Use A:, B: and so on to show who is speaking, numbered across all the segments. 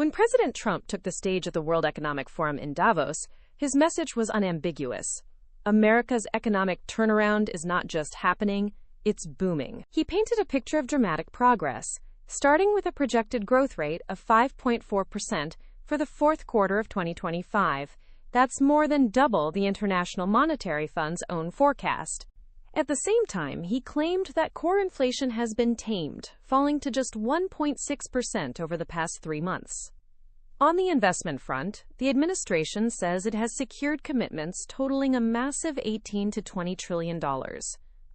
A: When President Trump took the stage at the World Economic Forum in Davos, his message was unambiguous. America's economic turnaround is not just happening, it's booming. He painted a picture of dramatic progress, starting with a projected growth rate of 5.4% for the fourth quarter of 2025. That's more than double the International Monetary Fund's own forecast. At the same time, he claimed that core inflation has been tamed, falling to just 1.6% over the past 3 months. On the investment front, the administration says it has secured commitments totaling a massive $18 to $20 trillion,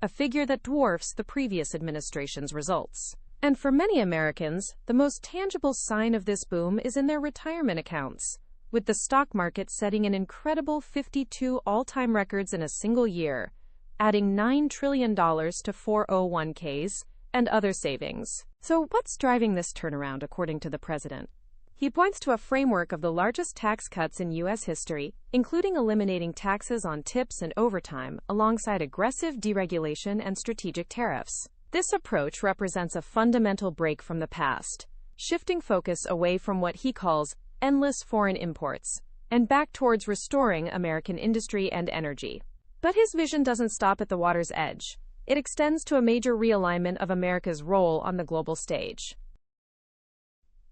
A: a figure that dwarfs the previous administration's results. And for many Americans, the most tangible sign of this boom is in their retirement accounts, with the stock market setting an incredible 52 all-time records in a single year, adding $9 trillion to 401ks and other savings. So what's driving this turnaround, according to the president? He points to a framework of the largest tax cuts in U.S. history, including eliminating taxes on tips and overtime, alongside aggressive deregulation and strategic tariffs. This approach represents a fundamental break from the past, shifting focus away from what he calls endless foreign imports and back towards restoring American industry and energy. But his vision doesn't stop at the water's edge. It extends to a major realignment of America's role on the global stage.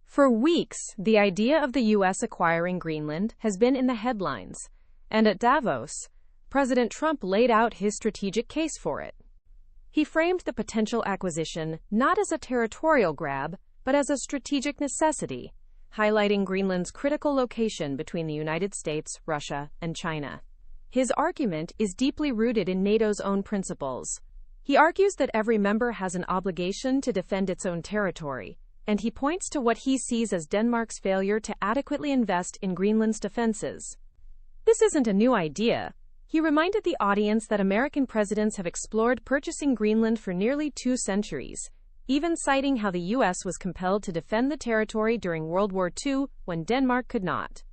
A: For weeks, the idea of the U.S. acquiring Greenland has been in the headlines, and at Davos, President Trump laid out his strategic case for it. He framed the potential acquisition not as a territorial grab, but as a strategic necessity, highlighting Greenland's critical location between the United States, Russia, and China. His argument is deeply rooted in NATO's own principles. He argues that every member has an obligation to defend its own territory, and he points to what he sees as Denmark's failure to adequately invest in Greenland's defenses. This isn't a new idea. He reminded the audience that American presidents have explored purchasing Greenland for nearly 2 centuries, even citing how the U.S. was compelled to defend the territory during World War II when Denmark could not.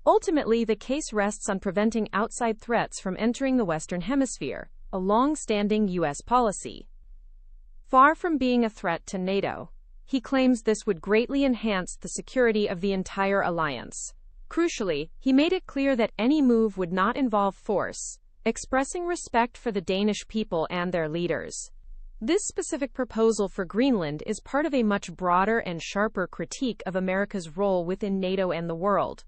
A: Ultimately, the case rests on preventing outside threats from entering the Western Hemisphere, a long-standing U.S. policy. Far from being a threat to NATO, he claims this would greatly enhance the security of the entire alliance. Crucially, he made it clear that any move would not involve force, expressing respect for the Danish people and their leaders. This specific proposal for Greenland is part of a much broader and sharper critique of America's role within NATO and the world.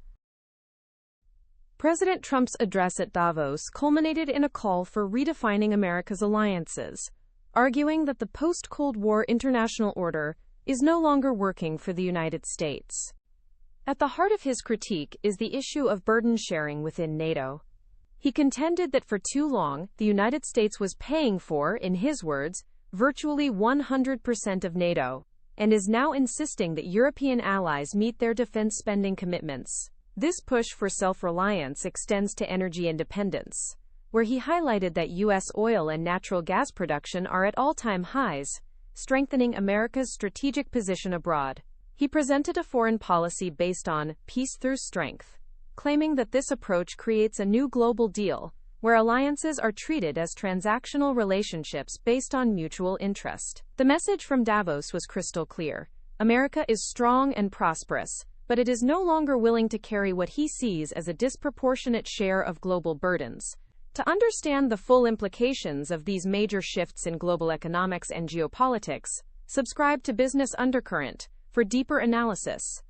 A: President Trump's address at Davos culminated in a call for redefining America's alliances, arguing that the post-Cold War international order is no longer working for the United States. At the heart of his critique is the issue of burden sharing within NATO. He contended that for too long, the United States was paying for, in his words, virtually 100% of NATO, and is now insisting that European allies meet their defense spending commitments. This push for self-reliance extends to energy independence, where he highlighted that U.S. oil and natural gas production are at all-time highs, strengthening America's strategic position abroad. He presented a foreign policy based on peace through strength, claiming that this approach creates a new global deal, where alliances are treated as transactional relationships based on mutual interest. The message from Davos was crystal clear. America is strong and prosperous, but it is no longer willing to carry what he sees as a disproportionate share of global burdens. To understand the full implications of these major shifts in global economics and geopolitics, subscribe to Business Undercurrent for deeper analysis.